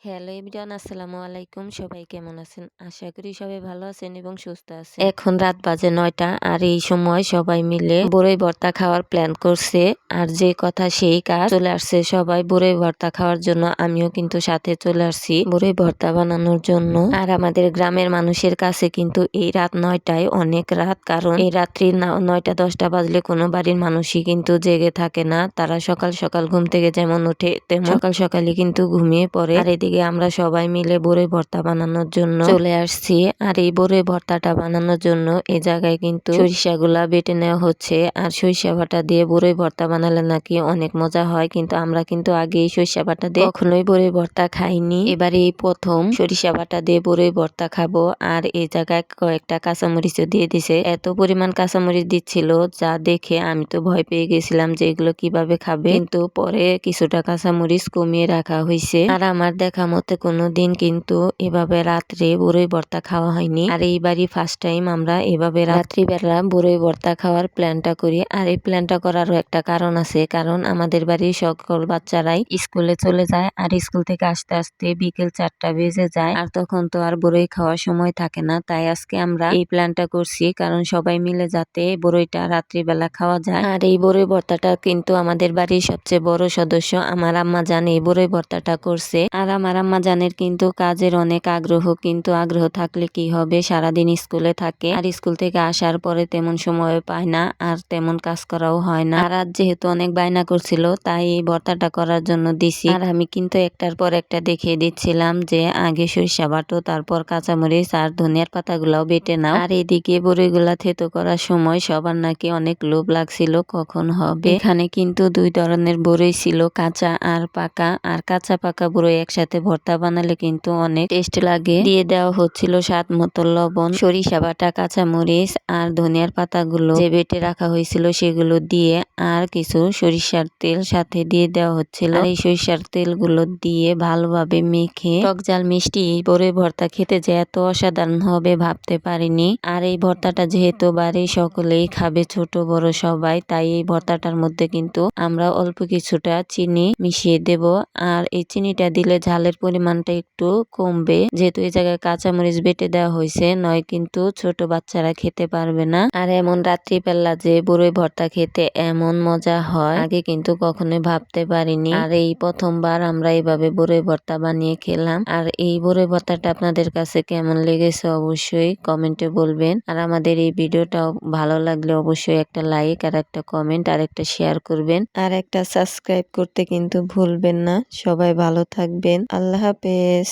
Hello everyone, আসসালামু আলাইকুম। সবাই কেমন আছেন? আশা করি সবাই ভালো আছেন এবং সুস্থ আছেন। এখন রাত বাজে ৯টা, আর এই সময় সবাই মিলে বরই ভর্তা খাওয়ার প্ল্যান করছে। আর যে কথা সেই কাজ, চলে আসছে সবাই বরই ভর্তা খাওয়ার জন্য। আমিও কিন্তু সাথে চলে আসছি বরই ভর্তা বানানোর জন্য। আর আমাদের গ্রামের মানুষের কাছে কিন্তু এই রাত ৯টায় অনেক রাত, কারণ এই রাত্রি ৯টা ১০টা বাজলে কোনো বাড়ির মানুষই কিন্তু জেগে থাকে না। তারা সকাল সকাল ঘুম থেকে যেমন ওঠে তেমন সকাল সকালে কিন্তু ঘুমিয়ে পড়ে। আর এদিকে আমরা সবাই মিলে বরই ভর্তা বানানোর জন্য চলে আসছি। আর এই বরই ভর্তাটা বানানোর জন্য এই জায়গায় কিন্তু সরিষাগুলা বেটে নেওয়া হচ্ছে। আর সরিষা বাটা দিয়ে বরই ভর্তা বানালে নাকি অনেক মজা হয়, কিন্তু আমরা কিন্তু আগে এই সরিষা বাটা দিয়ে কখনোই বরই ভর্তা খাইনি। এবারে এই প্রথম সরিষা বাটা দিয়ে বরই ভর্তা খাবো। আর এই জায়গায় কয়েকটা কাঁচামরিচও দিয়ে দিছে। এত পরিমাণ কাঁচামরিচ দিচ্ছিল যা দেখে আমি তো ভয় পেয়ে গেছিলাম যে এগুলো কিভাবে খাবে, কিন্তু পরে কিছুটা কাঁচামরিচ কমিয়ে রাখা হয়েছে। আর আমার দেখা মতে কোনোদিন কিন্তু এভাবে রাত্রে বরই ভর্তা খাওয়া হয়নি। আর এইবারই ফার্স্ট টাইম আমরা এভাবে রাত্রিবেলা বরই ভর্তা খাওয়ার প্ল্যানটা করি। আর এই প্ল্যানটা করারও একটা কারণ আছে, কারণ আমাদের বাড়ির সকল বাচ্চারাই স্কুলে চলে যায়। আর স্কুল থেকে আসতে আসতে বিকেল 4টা বেজে যায়। আর তখন তো আর বরই খাওয়ার সময় থাকে না। তাই আজকে আমরা এই প্ল্যানটা করছি, কারণ সবাই মিলে যাতে বরইটা রাত্রিবেলা খাওয়া যায়। আর এই বরই ভর্তাটা কিন্তু আমাদের বাড়ির সবচেয়ে বড় সদস্য আমার আম্মা জান এই বরই ভর্তাটা করছে। আর আমার আম্মা জানের কিন্তু কাজের অনেক আগ্রহ, কিন্তু আগ্রহ থাকলে কি হবে, সারাদিন স্কুলে থাকে। আর স্কুল থেকে আসার পরে তেমন সময় পায় না, আর তেমন কাজ করাও হয় না। আর আজ যেহেতু অনেক বায়না করছিল, তাই এই ভর্তাটা করার জন্য দিছি। আর আমি কিন্তু একটার পর একটা দেখিয়ে দিচ্ছিলাম যে আগে সরিষা বাটো, তারপর কাঁচামরিচ আর ধনিয়ার পাতাগুলাও বেটে নাও। আর এদিকে বড়িগুলা থেতো করার সময় সবার নাকি অনেক লোভ লাগছিল কখন হবে। এখানে কিন্তু 2 ধরনের বড়ই ছিল, কাঁচা আর পাকা। আর কাঁচা পাকা বড়ই একসাথে ভর্তা বানালে কিন্তু অনেক টেস্ট লাগে। দিয়ে দেওয়া হচ্ছিল স্বাদ মতো লবণ, সরিষা বাটা, কাঁচামরিচ আর ধনিয়ার পাতাগুলো যে বেটে রাখা হয়েছিল সেগুলো দিয়ে, আর কিছু সরিষার তেল সাথে দিয়ে দেওয়া হচ্ছিল। এই সরিষার তেলগুলো দিয়ে ভালোভাবে মেখে টক ঝাল মিষ্টি এই বরই ভর্তা খেতে যে এত অসাধারণ হবে ভাবতে পারিনি। আর এই ভর্তাটা যেহেতু বাড়ির সকলেই খাবে, ছোট বড় সবাই, তাই এই ভর্তাটার মধ্যে কিন্তু আমরা অল্প কিছুটা চিনি মিশিয়ে দেব। আর এই চিনিটা দিলে ঝালের পরিমাণটা একটু কমবে, যেহেতু এই জায়গায় কাঁচামরিচ বেটে দেওয়া হয়েছে, নয় কিন্তু ছোট বাচ্চারা খেতে পারবে না। আর এমন রাত্রিবেলা যে বরই ভর্তা খেতে এমন মজা হয় আগে কিন্তু কখনোই ভাবতে পারিনি। আর এই প্রথমবার আমরা এইভাবে বরই ভর্তা বানিয়ে খেলাম। আর এই বরই ভর্তাটা আপনাদের কাছে কেমন লেগেছে অবশ্যই কমেন্টে বলবেন। আর আমাদের এই ভিডিওটাও ভালো লাগলে অবশ্যই একটা লাইক আর একটা কমেন্ট আর একটা শেয়ার করবেন, আর একটা সাবস্ক্রাইব করতে কিন্তু ভুলবেন না। সবাই ভালো থাকবেন। আল্লাহ হাফেজ।